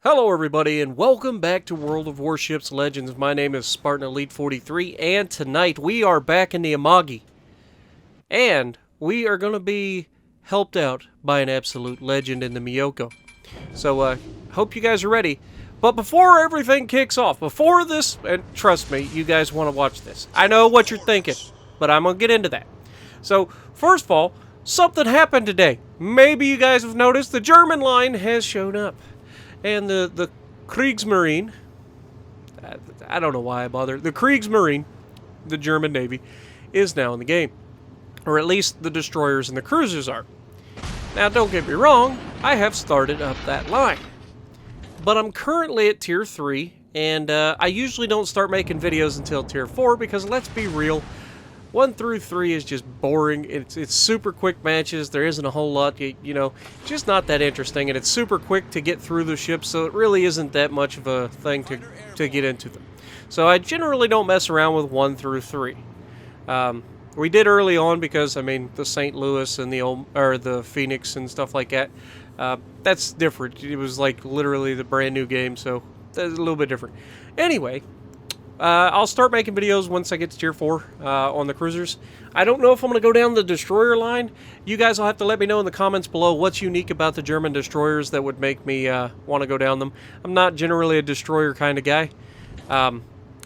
Hello everybody and welcome back to World of Warships Legends. My name is Spartan Elite 43 and tonight we are back in the Amagi. And we are going to be helped out by an absolute legend in the Miyoko. So hope you guys are ready. But before everything kicks off, before this, and trust me, you guys want to watch this. I know what you're thinking, but I'm going to get into that. So first of all, something happened today. Maybe you guys have noticed the German line has shown up. And the Kriegsmarine, I don't know why I bother. The Kriegsmarine, the German Navy, is now in the game. Or at least the destroyers and the cruisers are. Now don't get me wrong, I have started up that line. But I'm currently at Tier 3, and I usually don't start making videos until Tier 4 because let's be real, 1 through 3 is just boring. It's super quick matches. There isn't a whole lot, you know, just not that interesting. And it's super quick to get through the ships, so it really isn't that much of a thing to get into them. So I generally don't mess around with 1 through 3. We did early on because, I mean, the St. Louis and the Phoenix and stuff like that, that's different. It was like literally the brand new game, so that's a little bit different. Anyway, I'll start making videos once I get to Tier 4 on the cruisers. I don't know if I'm going to go down the destroyer line. You guys will have to let me know in the comments below what's unique about the German destroyers that would make me want to go down them. I'm not generally a destroyer kind of guy.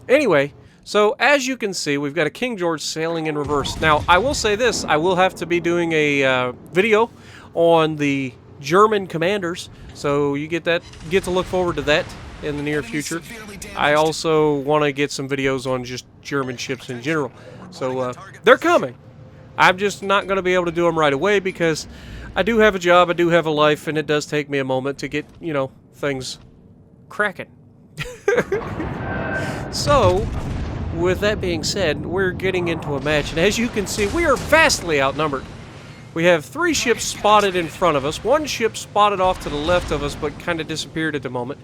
Anyway, so as you can see, we've got a King George sailing in reverse. Now, I will say this. I will have to be doing a video on the German commanders, so you get to look forward to that in the near future. I also want to get some videos on just German ships in general. So they're coming. I'm just not going to be able to do them right away because I do have a job, I do have a life, and it does take me a moment to get, you know, things cracking. So, with that being said, we're getting into a match, and as you can see, we are vastly outnumbered. We have 3 ships spotted in front of us, 1 ship spotted off to the left of us, but kind of disappeared at the moment.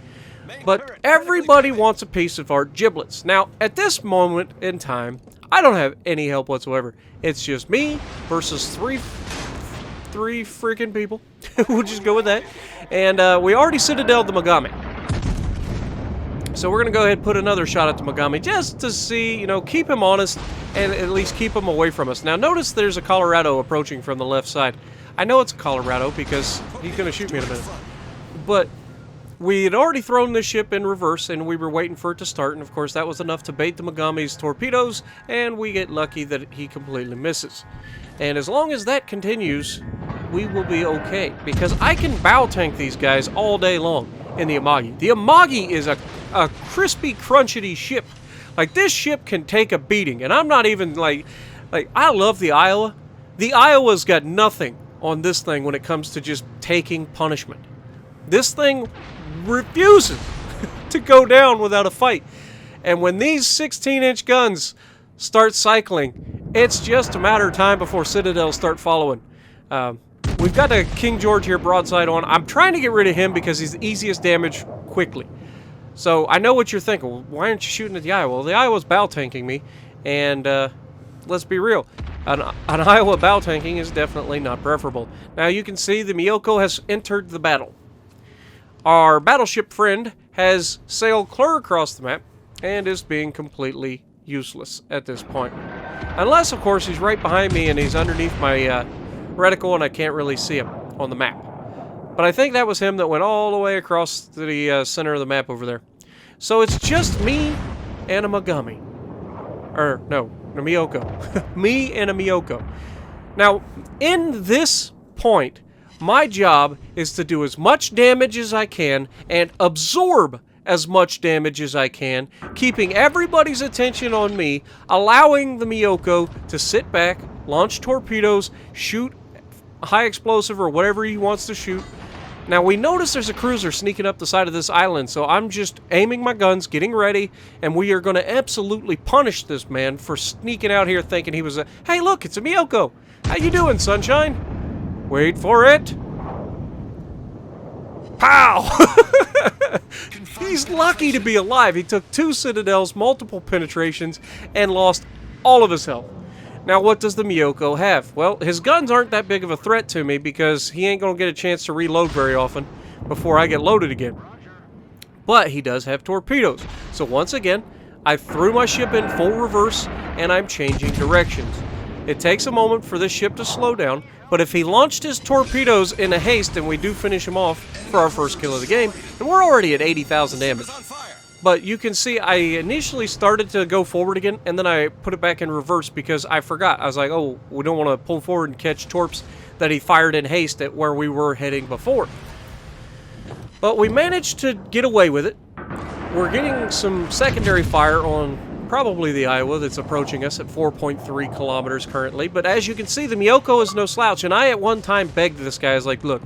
But everybody wants a piece of our giblets. Now, at this moment in time, I don't have any help whatsoever. It's just me versus three freaking people. We'll just go with that. And we already citadeled the Mogami. So we're going to go ahead and put another shot at the Mogami just to see, you know, keep him honest and at least keep him away from us. Now, notice there's a Colorado approaching from the left side. I know it's a Colorado because he's going to shoot me in a minute. But we had already thrown this ship in reverse, and we were waiting for it to start, and of course that was enough to bait the Mogami's torpedoes, and we get lucky that he completely misses. And as long as that continues, we will be okay, because I can bow tank these guys all day long in the Amagi. The Amagi is a crispy, crunchety ship. Like, this ship can take a beating, and I'm not even, like I love the Iowa. The Iowa's got nothing on this thing when it comes to just taking punishment. This thing refuses to go down without a fight. And when these 16-inch guns start cycling, it's just a matter of time before citadels start following. We've got a King George here broadside on. I'm trying to get rid of him because he's the easiest damage quickly. So I know what you're thinking. Well, why aren't you shooting at the Iowa? Well, the Iowa's bow tanking me, and let's be real. An Iowa bow tanking is definitely not preferable. Now you can see the Miyoko has entered the battle. Our battleship friend has sailed clear across the map and is being completely useless at this point. Unless, of course, he's right behind me and he's underneath my reticle and I can't really see him on the map. But I think that was him that went all the way across the center of the map over there. So it's just me and a Mogami. Or, no, a Miyoko. Me and a Miyoko. Now, in this point, my job is to do as much damage as I can and absorb as much damage as I can, keeping everybody's attention on me, allowing the Miyoko to sit back, launch torpedoes, shoot high explosive or whatever he wants to shoot. Now, we notice there's a cruiser sneaking up the side of this island, so I'm just aiming my guns, getting ready, and we are going to absolutely punish this man for sneaking out here thinking he was a... Hey, look, it's a Miyoko! How you doing, sunshine? Wait for it. Pow! He's lucky to be alive. He took 2 citadels, multiple penetrations, and lost all of his health. Now, what does the Miyoko have? Well, his guns aren't that big of a threat to me because he ain't going to get a chance to reload very often before I get loaded again. but he does have torpedoes. So once again, I threw my ship in full reverse, and I'm changing directions. It takes a moment for this ship to slow down, but if he launched his torpedoes in a haste, and we do finish him off for our first kill of the game, and we're already at 80,000 damage. But you can see I initially started to go forward again, and then I put it back in reverse because I forgot. I was like, oh, we don't want to pull forward and catch torps that he fired in haste at where we were heading before. But we managed to get away with it. We're getting some secondary fire on probably the Iowa that's approaching us at 4.3 kilometers currently. But as you can see, the Miyoko is no slouch. And I at one time begged this guy, I was like, look,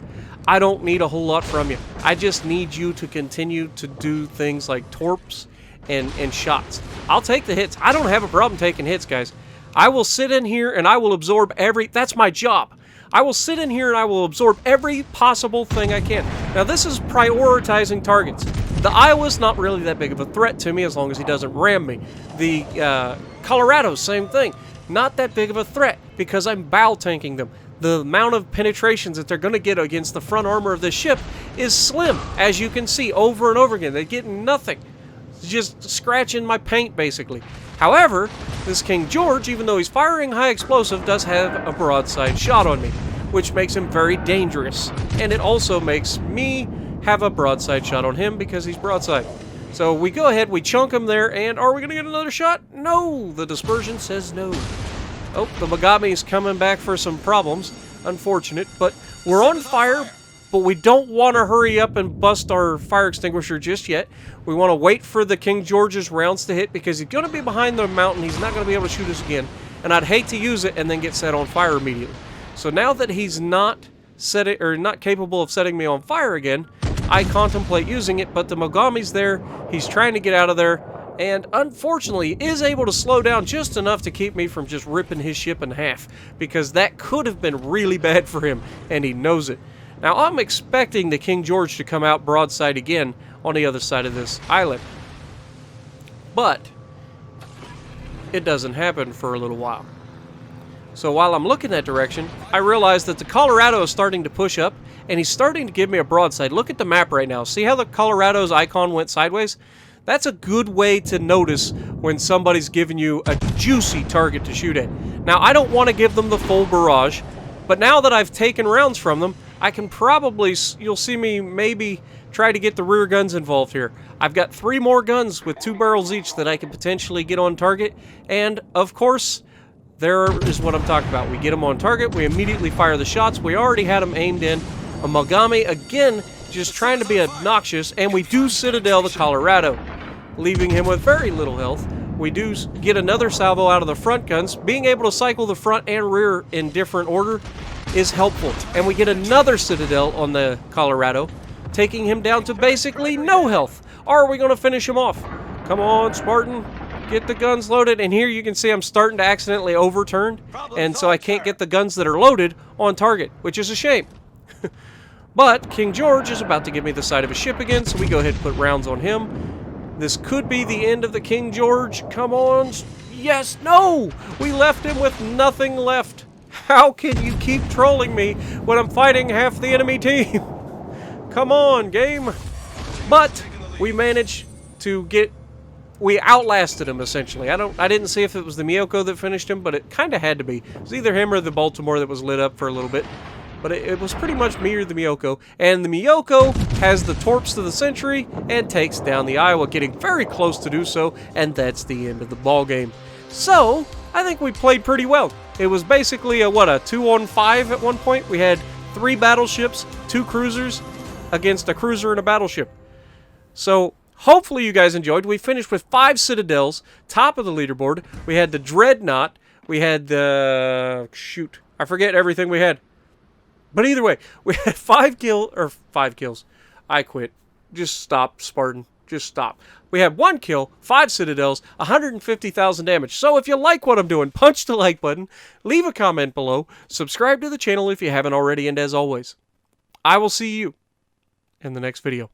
I don't need a whole lot from you. I just need you to continue to do things like torps and shots. I'll take the hits. I don't have a problem taking hits, guys. I will sit in here and I will absorb that's my job. I will sit in here and I will absorb every possible thing I can. Now, this is prioritizing targets. The Iowa's not really that big of a threat to me as long as he doesn't ram me. The Colorado, same thing. Not that big of a threat because I'm bow tanking them. The amount of penetrations that they're going to get against the front armor of this ship is slim, as you can see over and over again. They get nothing. It's just scratching my paint, basically. However, this King George, even though he's firing high explosive, does have a broadside shot on me, which makes him very dangerous. And it also makes me have a broadside shot on him because he's broadside. So we go ahead, we chunk him there, and are we going to get another shot? No! The dispersion says no. Oh, the Mogami's coming back for some problems. Unfortunate, but we're on fire, but we don't want to hurry up and bust our fire extinguisher just yet. We want to wait for the King George's rounds to hit because he's going to be behind the mountain. He's not going to be able to shoot us again, and I'd hate to use it and then get set on fire immediately. So now that he's not capable of setting me on fire again, I contemplate using it, but the Mogami's there. He's trying to get out of there, and unfortunately is able to slow down just enough to keep me from just ripping his ship in half, because that could have been really bad for him, and he knows it. Now, I'm expecting the King George to come out broadside again on the other side of this island, but it doesn't happen for a little while. So while I'm looking that direction, I realize that the Colorado is starting to push up, and he's starting to give me a broadside. Look at the map right now. See how the Colorado's icon went sideways? That's a good way to notice when somebody's giving you a juicy target to shoot at. Now, I don't want to give them the full barrage, but now that I've taken rounds from them, I can probably, you'll see me maybe try to get the rear guns involved here. I've got 3 more guns with 2 barrels each that I can potentially get on target, and of course, there is what I'm talking about. We get them on target, we immediately fire the shots. We already had them aimed in. A Mogami, again, just trying to be obnoxious, and we do Citadel the Colorado, leaving him with very little health. We do get another salvo out of the front guns. Being able to cycle the front and rear in different order is helpful. And we get another Citadel on the Colorado, taking him down to basically no health. Or are we going to finish him off? Come on, Spartan. Get the guns loaded. And here you can see I'm starting to accidentally overturn. And so I can't get the guns that are loaded on target, which is a shame. But King George is about to give me the side of his ship again, so we go ahead and put rounds on him. This could be the end of the King George. Come on. Yes, no! We left him with nothing left. How can you keep trolling me when I'm fighting half the enemy team? Come on, game. But we managed to get... We outlasted him, essentially. I didn't see if it was the Miyoko that finished him, but it kind of had to be. It was either him or the Baltimore that was lit up for a little bit. But it was pretty much me or the Miyoko. And the Miyoko has the torps to the Century and takes down the Iowa, getting very close to do so, and that's the end of the ball game. So, I think we played pretty well. It was basically a 2-on-5 at one point. We had 3 battleships, 2 cruisers, against a cruiser and a battleship. So, hopefully you guys enjoyed. We finished with 5 Citadels, top of the leaderboard. We had the Dreadnought. We had the... Shoot. I forget everything we had. But either way, we had 5 kills. I quit. Just stop, Spartan. Just stop. We had 1 kill, 5 Citadels, 150,000 damage. So if you like what I'm doing, punch the like button, leave a comment below, subscribe to the channel if you haven't already, and as always, I will see you in the next video.